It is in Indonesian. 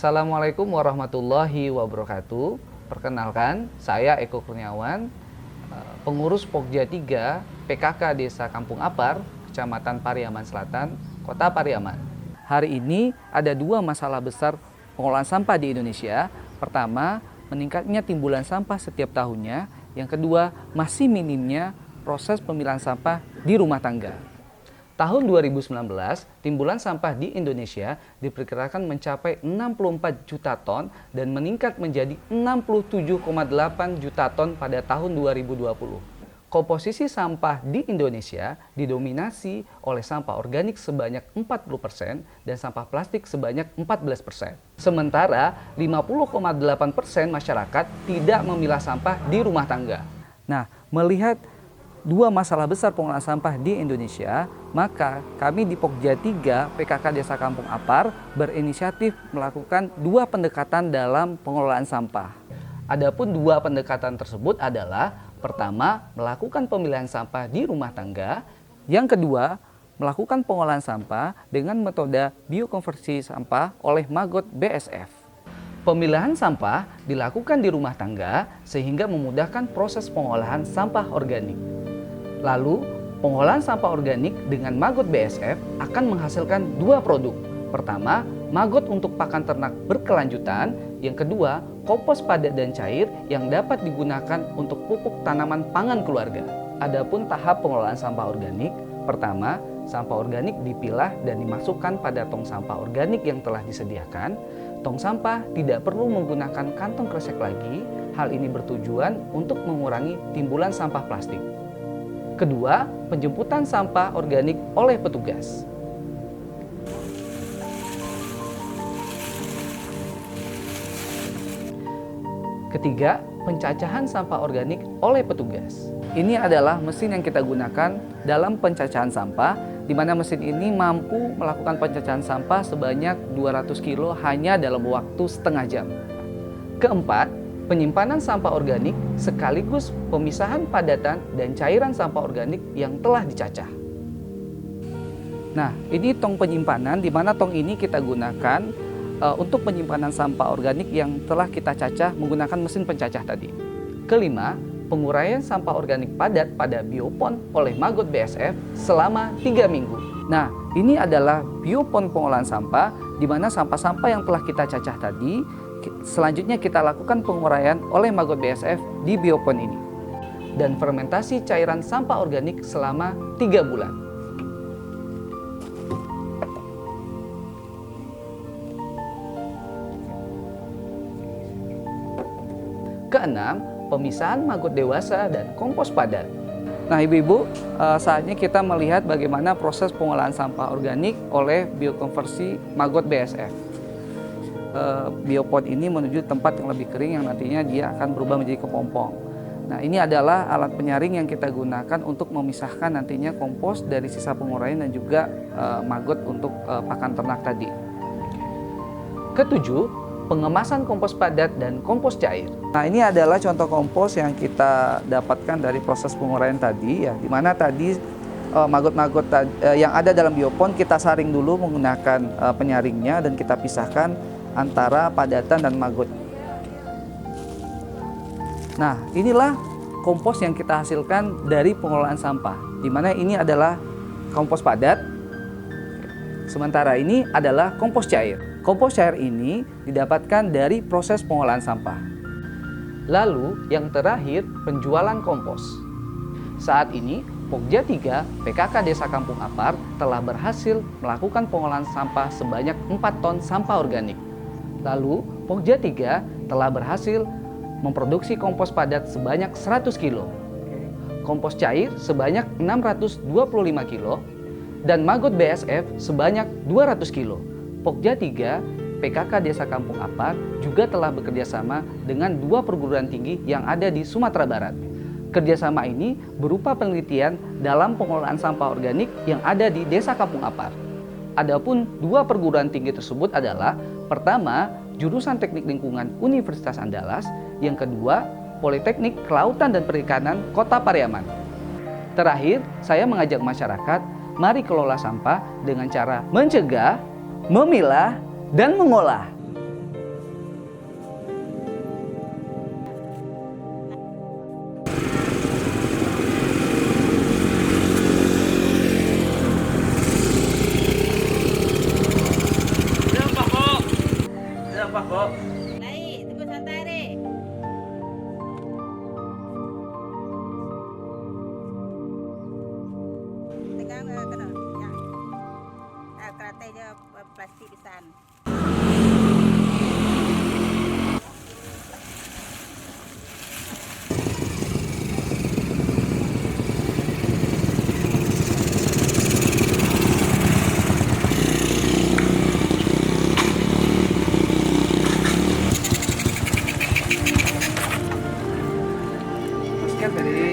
Assalamualaikum warahmatullahi wabarakatuh. Perkenalkan, saya Eko Kurniawan, pengurus Pokja 3 PKK Desa Kampung Apar, Kecamatan Pariaman Selatan, Kota Pariaman. Hari ini ada dua masalah besar pengolahan sampah di Indonesia. Pertama, meningkatnya timbulan sampah setiap tahunnya. Yang kedua, masih minimnya proses pemilahan sampah di rumah tangga. Tahun 2019, timbulan sampah di Indonesia diperkirakan mencapai 64 juta ton dan meningkat menjadi 67,8 juta ton pada tahun 2020. Komposisi sampah di Indonesia didominasi oleh sampah organik sebanyak 40% dan sampah plastik sebanyak 14%. Sementara 50,8% masyarakat tidak memilah sampah di rumah tangga. Nah, melihat dua masalah besar pengolahan sampah di Indonesia, maka kami di Pokja 3 PKK Desa Kampung Apar berinisiatif melakukan dua pendekatan dalam pengelolaan sampah. Adapun dua pendekatan tersebut adalah: pertama, melakukan pemilihan sampah di rumah tangga; yang kedua, melakukan pengolahan sampah dengan metode biokonversi sampah oleh Maggot BSF. Pemilahan sampah dilakukan di rumah tangga sehingga memudahkan proses pengolahan sampah organik. Lalu, pengolahan sampah organik dengan Maggot BSF akan menghasilkan dua produk. Pertama, maggot untuk pakan ternak berkelanjutan. Yang kedua, kompos padat dan cair yang dapat digunakan untuk pupuk tanaman pangan keluarga. Adapun tahap pengolahan sampah organik, pertama, sampah organik dipilah dan dimasukkan pada tong sampah organik yang telah disediakan. Tong sampah tidak perlu menggunakan kantong kresek lagi. Hal ini bertujuan untuk mengurangi timbulan sampah plastik. Kedua, penjemputan sampah organik oleh petugas. Ketiga, pencacahan sampah organik oleh petugas. Ini adalah mesin yang kita gunakan dalam pencacahan sampah, di mana mesin ini mampu melakukan pencacahan sampah sebanyak 200 kilo hanya dalam waktu setengah jam. Keempat, penyimpanan sampah organik sekaligus pemisahan padatan dan cairan sampah organik yang telah dicacah. Nah, ini tong penyimpanan, di mana tong ini kita gunakan untuk penyimpanan sampah organik yang telah kita cacah menggunakan mesin pencacah tadi. Kelima, penguraian sampah organik padat pada biopon oleh Maggot BSF selama 3 minggu. Nah, ini adalah biopon pengolahan sampah, di mana sampah-sampah yang telah kita cacah tadi selanjutnya kita lakukan penguraian oleh Maggot BSF di biopon ini. Dan fermentasi cairan sampah organik selama 3 bulan. Keenam, pemisahan maggot dewasa dan kompos padat. Nah, ibu-ibu, saatnya kita melihat bagaimana proses pengolahan sampah organik oleh biokonversi Maggot BSF. Biopon ini menuju tempat yang lebih kering yang nantinya dia akan berubah menjadi kepompong. Nah, ini adalah alat penyaring yang kita gunakan untuk memisahkan nantinya kompos dari sisa penguraian dan juga maggot untuk pakan ternak tadi. Ketujuh, pengemasan kompos padat dan kompos cair. Nah, ini adalah contoh kompos yang kita dapatkan dari proses penguraian tadi, ya, di mana tadi maggot-maggot yang ada dalam biopon kita saring dulu menggunakan penyaringnya dan kita pisahkan antara padatan dan maggot. Nah, inilah kompos yang kita hasilkan dari pengolahan sampah, di mana ini adalah kompos padat, sementara ini adalah kompos cair. Kompos cair ini didapatkan dari proses pengolahan sampah. Lalu, yang terakhir, penjualan kompos. Saat ini, Pokja 3 PKK Desa Kampung Apar telah berhasil melakukan pengolahan sampah sebanyak 4 ton sampah organik. Lalu, Pokja 3 telah berhasil memproduksi kompos padat sebanyak 100 kilo, kompos cair sebanyak 625 kilo, dan Maggot BSF sebanyak 200 kilo. Pokja 3 PKK Desa Kampung Apar juga telah bekerjasama dengan 2 perguruan tinggi yang ada di Sumatera Barat. Kerjasama ini berupa penelitian dalam pengolahan sampah organik yang ada di Desa Kampung Apar. Adapun 2 perguruan tinggi tersebut adalah: pertama, jurusan Teknik Lingkungan Universitas Andalas; yang kedua, Politeknik Kelautan dan Perikanan Kota Pariaman. Terakhir, saya mengajak masyarakat, mari kelola sampah dengan cara mencegah, memilah, dan mengolah. pasti pisan. Sekian dari